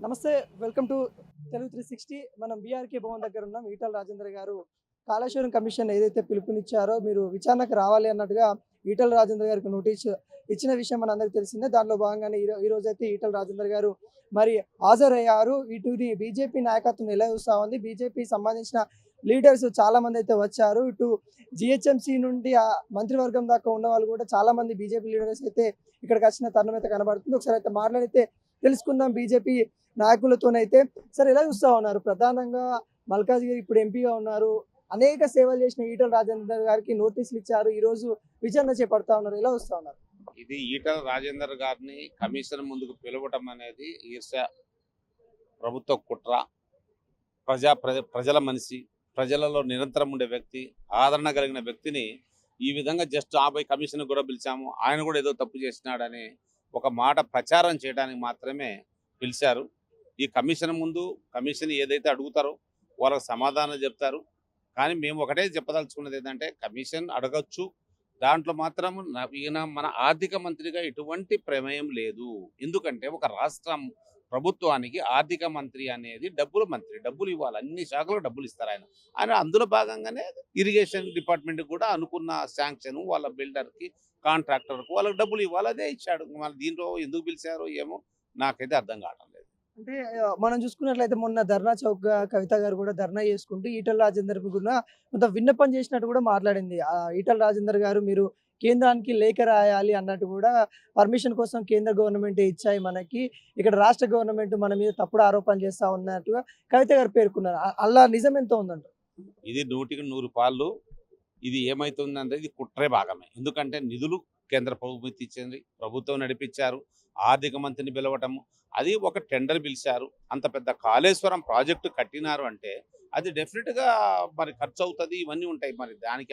నమస్తే. Welcome to Telugu 360. మనం BRK Bhavan దగ్గర ఉన్నాం. ఈటల రాజేందర్ గారు కాళేశ్వరం కమిషన్ ఏదైతే పిలుపునిచ్చారో మీరు విచారణకు రావాలి అన్నట్టుగా ఈటల రాజేందర్ గారికి నోటీస్ ఇచ్చిన విషయం మనందరికీ తెలిసిందే. దానిలో భాగంగానే ఈ రోజైతే ఈటల రాజేందర్ గారు మరి హాజరయ్యారు. ఇటుని బీజేపీ నాయకత్వం ఎలా చూస్తా ఉంది, బీజేపీ సంబంధించిన లీడర్స్ చాలా మంది అయితే వచ్చారు. ఇటు జిహెచ్ఎంసీ నుండి ఆ మంత్రివర్గం దాకా ఉన్న వాళ్ళు కూడా చాలా మంది బీజేపీ లీడర్స్ అయితే ఇక్కడికి వచ్చిన తరుణం అయితే కనబడుతుంది. ఒకసారి అయితే మాట్లాడితే తెలుసుకుందాం బీజేపీ నాయకులతోనైతే. సరే, ఎలా చూస్తా ఉన్నారు? ప్రధానంగా మల్కాజ్గిరి ఇప్పుడు ఎంపీగా ఉన్నారు. అనేక సేవలు చేసిన ఈటల రాజేందర్ గారికి నోటీసులు ఇచ్చారు. ఈ రోజు విచారణ చేపడతా ఉన్నారు. ఎలా చూస్తా ఉన్నారు? ఇది ఈటల రాజేందర్ గారిని కమిషన్ ముందుకు పిలవటం అనేది ఈర్ష్య, ప్రభుత్వ కుట్ర, ప్రజల మనిషి, ప్రజలలో నిరంతరం ఉండే వ్యక్తి, ఆదరణ కలిగిన వ్యక్తిని ఈ విధంగా జస్ట్ కమిషన్ కూడా పిలిచాము, ఆయన కూడా ఏదో తప్పు చేసినాడని ఒక మాట ప్రచారం చేయడానికి మాత్రమే పిలిచారు. ఈ కమిషన్ ముందు కమిషన్ ఏదైతే అడుగుతారో వాళ్ళకి సమాధానం చెప్తారు. కానీ మేము ఒకటే చెప్పదలుచుకున్నది ఏంటంటే, కమిషన్ అడగచ్చు, దాంట్లో మాత్రం ఈయన మన ఆర్థిక మంత్రిగా ఎటువంటి ప్రమేయం లేదు. ఎందుకంటే ఒక రాష్ట్రం ప్రభుత్వానికి ఆర్థిక మంత్రి అనేది డబ్బుల మంత్రి, డబ్బులు ఇవ్వాలి, అన్ని శాఖలు డబ్బులు ఇస్తారు ఆయన. ఆయన అందులో భాగంగానే ఇరిగేషన్ డిపార్ట్మెంట్కి కూడా అనుకున్న శాంక్షన్ వాళ్ళ బిల్డర్కి, కాంట్రాక్టర్కు వాళ్ళకి డబ్బులు ఇవ్వాలి, అదే ఇచ్చాడు. మళ్ళీ దీంట్లో ఎందుకు పిలిచారో ఏమో నాకైతే అర్థం కావడం లేదు. అంటే మనం చూసుకున్నట్లయితే మొన్న ధర్నా చౌక్ కవిత గారు కూడా ధర్నా చేసుకుంటూ ఈటల రాజేందర్ కూడా కొంత విన్నపం చేసినట్టు కూడా మాట్లాడింది. ఈటల రాజేందర్ గారు మీరు కేంద్రానికి లేఖ రాయాలి అన్నట్టు కూడా, పర్మిషన్ కోసం కేంద్ర గవర్నమెంట్ ఇచ్చాయి మనకి, ఇక్కడ రాష్ట్ర గవర్నమెంట్ మన మీద తప్పుడు ఆరోపణ చేస్తా ఉన్నట్టుగా కవిత గారు పేర్కొన్నారు. అలా నిజం ఎంత ఉందంట? ఇది 100కి 100 పాళ్ళు. ఇది ఏమైతుందంటే ఇది కుట్రే భాగమే. ఎందుకంటే నిధులు కేంద్ర ప్రభుత్వం ఇచ్చింది, ప్రభుత్వం నడిపించారు, ఆర్థిక మంత్రిని పిలవటము, అది ఒక టెండర్ పిలిచారు. అంత పెద్ద కాళేశ్వరం ప్రాజెక్టు కట్టినారు అంటే అది డెఫినెట్గా మరి ఖర్చు అవుతుంది, ఇవన్నీ ఉంటాయి. మరి దానికి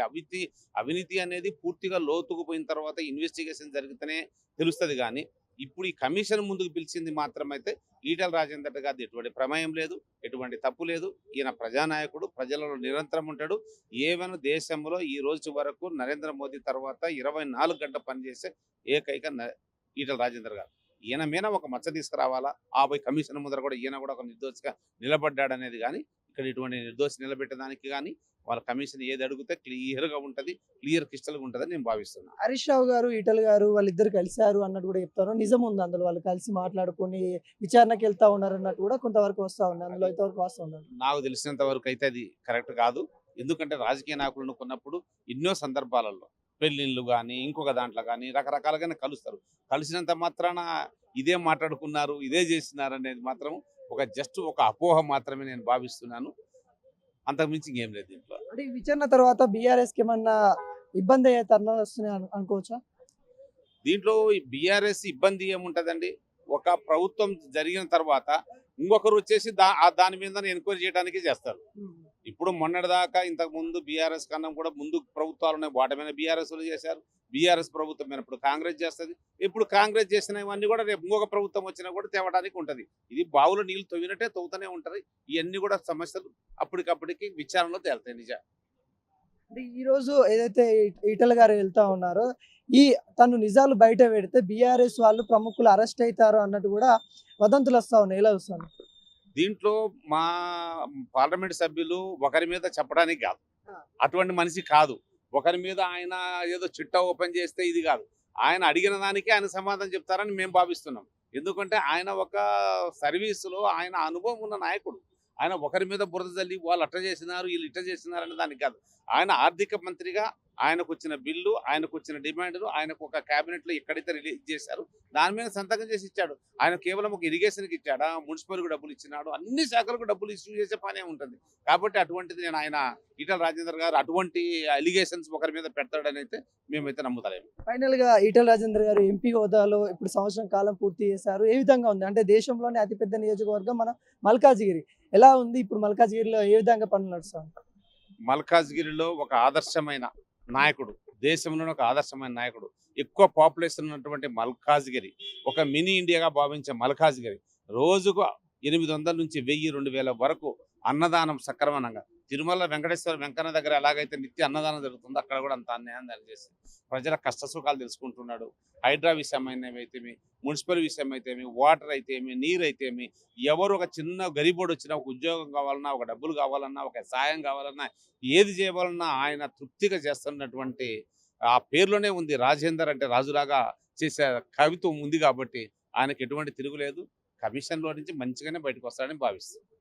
అవినీతి అనేది పూర్తిగా లోతుకుపోయిన తర్వాత ఇన్వెస్టిగేషన్ జరిగితేనే తెలుస్తుంది. కానీ ఇప్పుడు ఈ కమిషన్ ముందుకు పిలిచింది మాత్రమైతే ఈటల రాజేందర్ గారి ఎటువంటి ప్రమేయం లేదు, ఎటువంటి తప్పు లేదు. ఈయన ప్రజానాయకుడు, ప్రజలలో నిరంతరం ఉంటాడు. ఏమైనా దేశంలో ఈ రోజు వరకు నరేంద్ర మోదీ తర్వాత 24 గంటలు పనిచేసే ఏకైక ఈటల రాజేందర్ గారు. ఈయన మీద ఒక మచ్చ తీసుకురావాలా, కమిషన్ ముందర కూడా ఈయన కూడా ఒక నిర్దోషిగా నిలబడ్డాడనేది. కానీ ఇక్కడ ఇటువంటి నిర్దోషి నిలబెట్టడానికి కానీ వాళ్ళ కమిషన్ ఏది అడిగితే క్లియర్గా ఉంటుంది, క్లియర్ క్రిస్టల్గా ఉంటుందని నేను భావిస్తున్నాను. హరీష్ రావు గారు, ఈటల గారు వాళ్ళిద్దరు కలిశారు అన్నట్టు కూడా చెప్తారు. నిజం ఉంది అందులో? వాళ్ళు కలిసి మాట్లాడుకొని విచారణకి వెళ్తా ఉన్నారు అన్నట్టు కూడా కొంతవరకు వస్తా ఉంది. అందులో ఇంతవరకు వస్తూ ఉన్నారు. నాకు తెలిసినంత వరకు అయితే అది కరెక్ట్ కాదు. ఎందుకంటే రాజకీయ నాయకులను కొన్నప్పుడు ఎన్నో సందర్భాలలో పెళ్ళిళ్ళు కానీ ఇంకొక దాంట్లో కానీ రకరకాలుగానే కలుస్తారు. కలిసినంత మాత్రాన ఇదే మాట్లాడుకున్నారు, ఇదే చేస్తున్నారు అనేది మాత్రం జస్ట్ ఒక అపోహ మాత్రమే నేను భావిస్తున్నాను. అంతకుమించి ఇంకేం లేదు దీంట్లో. అంటే ఈ విచారణ తర్వాత బీఆర్ఎస్కి ఏమన్నా ఇబ్బంది అయ్యే తరుణాలు వస్తున్నాయి అనుకోవచ్చా? దీంట్లో బీఆర్ఎస్ ఇబ్బంది ఏముంటుందండి? ఒక ప్రభుత్వం జరిగిన తర్వాత ఇంకొకరు వచ్చేసి దాని మీద ఎంక్వైరీ చేయడానికి చేస్తారు. ఇప్పుడు మొన్నటిదాకా ఇంతకుముందు బీఆర్ఎస్ కన్నా కూడా ముందు ప్రభుత్వాలు ఉన్నాయి, వాటి మీద బీఆర్ఎస్లు చేశారు. బీఆర్ఎస్ ప్రభుత్వం మీద ఇప్పుడు కాంగ్రెస్ చేస్తుంది. ఇప్పుడు కాంగ్రెస్ చేసినవన్నీ కూడా రేపు ఇంకొక ప్రభుత్వం వచ్చినా కూడా తేవడానికి ఉంటుంది. ఇది బావులో నీళ్ళు తవ్వినట్టే తవ్వుతూనే ఉంటుంది. ఇవన్నీ కూడా సమస్యలు అప్పటికప్పటికి విచారణలో తేలుతాయి. నిజం అంటే ఈరోజు ఏదైతే ఈటల గారు వెళ్తా ఉన్నారో, తను నిజాలు బయట పెడితే బీఆర్ఎస్ వాళ్ళు ప్రముఖులు అరెస్ట్ అవుతారు అన్నట్టు కూడా వదంతులు వస్తా ఉన్నాయి. ఎలా వస్తాను? దీంట్లో మా పార్లమెంట్ సభ్యులు ఒకరి మీద చెప్పడానికి కాదు, అటువంటి మనిషి కాదు. ఒకరి మీద ఆయన ఏదో చిట్టా ఓపెన్ చేస్తే ఇది కాదు. ఆయన అడిగిన దానికి ఆయన సమాధానం చెప్తారని మేము భావిస్తున్నాం. ఎందుకంటే ఆయన ఒక సర్వీసులో ఆయన అనుభవం ఉన్న నాయకుడు. ఆయన ఒకరి మీద బురద జల్లి వాళ్ళు అట్ట చేసినారు, వీళ్ళు ఇట్ట చేసినారు అనే దానికి కాదు. ఆయన ఆర్థిక మంత్రిగా ఆయనకు వచ్చిన బిల్లు, ఆయనకు వచ్చిన డిమాండ్లు, ఆయనకు ఒక క్యాబినెట్లో ఎక్కడైతే రిలీజ్ చేశారు దాని మీద సంతకం చేసి ఇచ్చాడు. ఆయన కేవలం ఒక ఇరిగేషన్కి ఇచ్చాడా, మున్సిపల్కి డబ్బులు ఇచ్చినాడు, అన్ని శాఖలకు డబ్బులు ఇష్యూ చేసే పనే ఉంటుంది. కాబట్టి అటువంటిది నేను ఆయన ఈటల రాజేందర్ గారు అటువంటి అలిగేషన్స్ ఒకరి మీద పెడతాడని అయితే మేమైతే నమ్ముతలేము. ఫైనల్ గా ఈటల రాజేందర్ గారు ఎంపీ హోదాలో ఇప్పుడు సంవత్సరం కాలం పూర్తి చేశారు. ఏ విధంగా ఉంది? అంటే దేశంలోనే అతిపెద్ద నియోజకవర్గం మన మల్కాజ్గిరి. ఎలా ఉంది ఇప్పుడు మల్కాజ్గిరిలో? ఏ విధంగా పనులు నడుస్తాయి? మల్కాజ్గిరిలో ఒక ఆదర్శమైన నాయకుడు, దేశంలోనే ఒక ఆదర్శమైన నాయకుడు, ఎక్కువ పాపులేషన్ ఉన్నటువంటి మల్కాజ్గిరి, ఒక మినీ ఇండియాగా భావించే మల్కాజ్గిరి రోజుకు 800 నుంచి 1000, 2000 వరకు అన్నదానం సక్రమంగా తిరుమల వెంకటేశ్వర వెంకన్న దగ్గర ఎలాగైతే నిత్య అన్నదానం జరుగుతుందో అక్కడ కూడా అంత అన్యాయం చేసి ప్రజల కష్ట సుఖాలు తెలుసుకుంటున్నాడు. హైడ్రా విషయం అయితేమి, మున్సిపల్ విషయం అయితేమి, వాటర్ అయితేమి, నీరు అయితేమి, ఎవరు ఒక చిన్న గరీబోడు వచ్చినా ఒక ఉద్యోగం కావాలన్నా, ఒక డబ్బులు కావాలన్నా, ఒక సాయం కావాలన్నా, ఏది చేయవాలన్నా ఆయన తృప్తిగా చేస్తున్నటువంటి ఆ పేర్లోనే ఉంది. రాజేందర్ అంటే రాజులాగా చేసే కవిత్వం ఉంది కాబట్టి ఆయనకు ఎటువంటి తిరుగులేదు. కమిషన్లో నుంచి మంచిగానే బయటకు వస్తాడని భావిస్తాను.